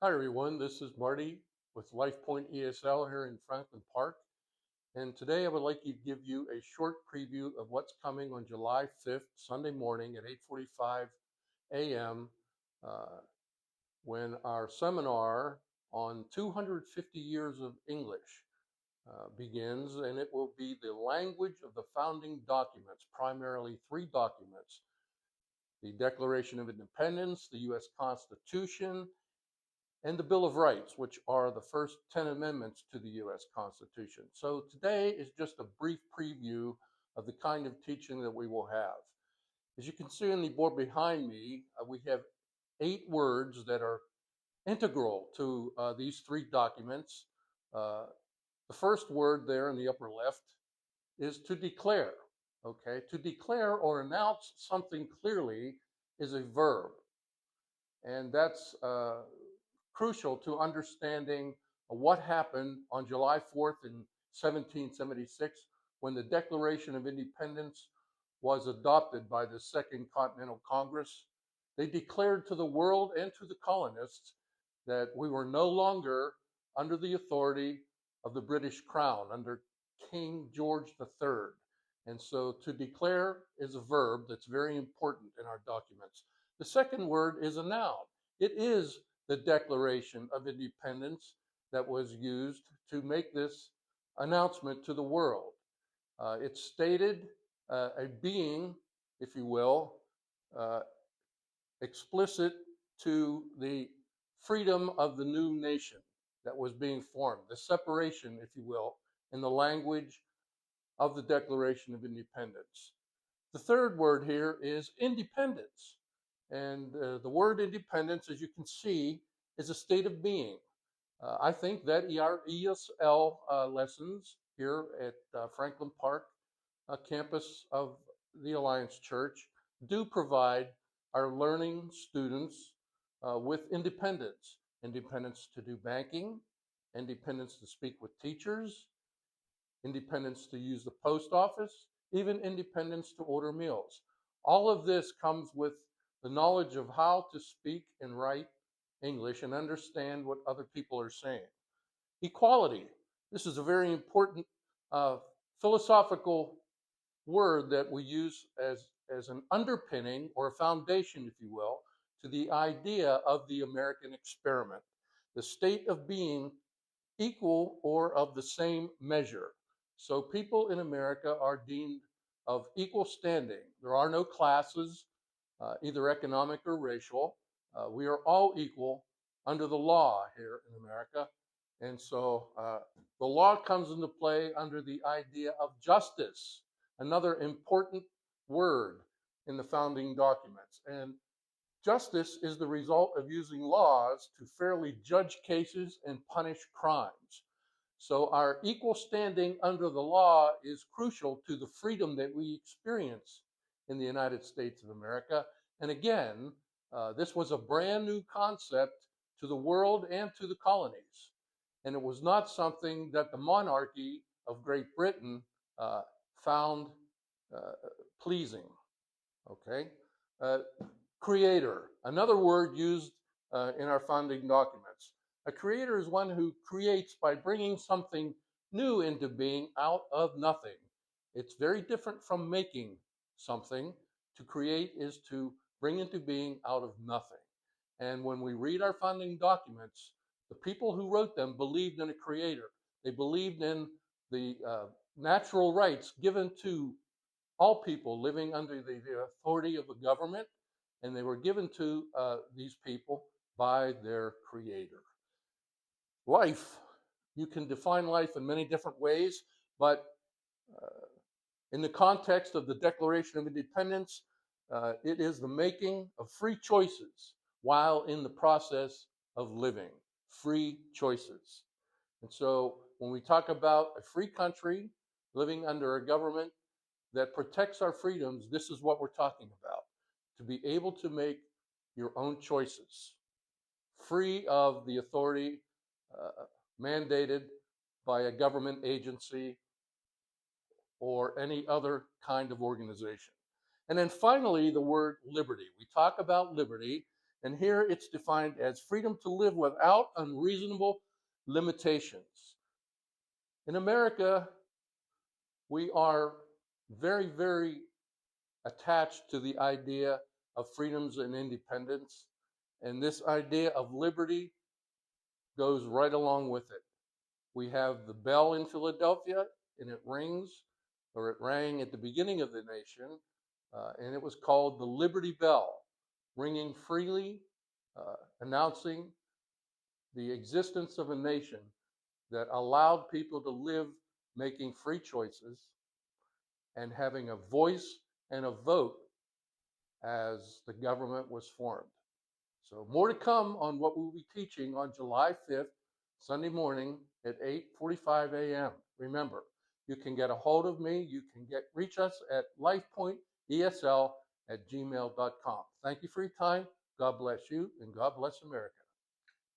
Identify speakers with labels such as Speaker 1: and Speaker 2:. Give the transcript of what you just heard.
Speaker 1: Hi everyone, this is Marty with LifePoint ESL here in Franklin Park. And today I would like to give you a short preview of what's coming on July 5th, Sunday morning at 8:45 a.m. Uh, when our seminar on 250 years of English begins, and it will be the language of the founding documents, primarily three documents: the Declaration of Independence, the U.S. Constitution, and the Bill of Rights, which are the first 10 amendments to the U.S. Constitution. So today is just a brief preview of the kind of teaching that we will have. As you can see on the board behind me, we have 8 words that are integral to these three documents. Uh, the first word there in the upper left is to declare. Okay, to declare or announce something clearly is a verb, and that's crucial to understanding what happened on July 4th in 1776 when the Declaration of Independence was adopted by the Second Continental Congress. They declared to the world and to the colonists that we were no longer under the authority of the British Crown, under King George III. And so to declare is a verb that's very important in our documents. The second word is a noun. It is the Declaration of Independence that was used to make this announcement to the world. It stated a being, if you will, uh, explicit to the freedom of the new nation that was being formed, the separation, if you will, in the language of the Declaration of Independence. The third word here is independence. And the word independence, as you can see, is a state of being. I think that our ESL lessons here at Franklin Park campus of the Alliance Church do provide our learning students with independence, independence to do banking, independence to speak with teachers, independence to use the post office, even independence to order meals. All of this comes with the knowledge of how to speak and write English and understand what other people are saying. Equality. This is a very important uh, philosophical word that we use as an underpinning or a foundation, if you will, to the idea of the American experiment, the state of being equal or of the same measure. So people in America are deemed of equal standing. There are no classes, either economic or racial. We are all equal under the law here in America. And so the law comes into play under the idea of justice, another important word in the founding documents. And justice is the result of using laws to fairly judge cases and punish crimes. So our equal standing under the law is crucial to the freedom that we experience in the United States of America. And again, this was a brand new concept to the world and to the colonies. And it was not something that the monarchy of Great Britain uh, found uh, pleasing. Okay? Uh, Creator, another word used in our founding documents. A creator is one who creates by bringing something new into being out of nothing. It's very different from making something. To create is to bring into being out of nothing. And when we read our founding documents, the people who wrote them believed in a creator. They believed in the natural rights given to all people living under the authority of the government, and they were given to these people by their creator. Life, you can define life in many different ways, but uh, in the context of the Declaration of Independence, it is the making of free choices while in the process of living. Free choices. And so when we talk about a free country living under a government that protects our freedoms, this is what we're talking about. To be able to make your own choices, free of the authority mandated by a government agency or any other kind of organization. And then finally, the word liberty. We talk about liberty, And here it's defined as freedom to live without unreasonable limitations. In America, we are very, very attached to the idea of freedoms and independence. And this idea of liberty goes right along with it. We have the bell in Philadelphia, and it rings, or it rang at the beginning of the nation, and it was called the Liberty Bell, ringing freely, announcing the existence of a nation that allowed people to live making free choices and having a voice and a vote as the government was formed. So more to come on what we'll be teaching on July 5th, Sunday morning at 8:45 a.m. Remember, you can get a hold of me. You can reach us at lifepointesl@gmail.com. Thank you for your time. God bless you, and God bless America.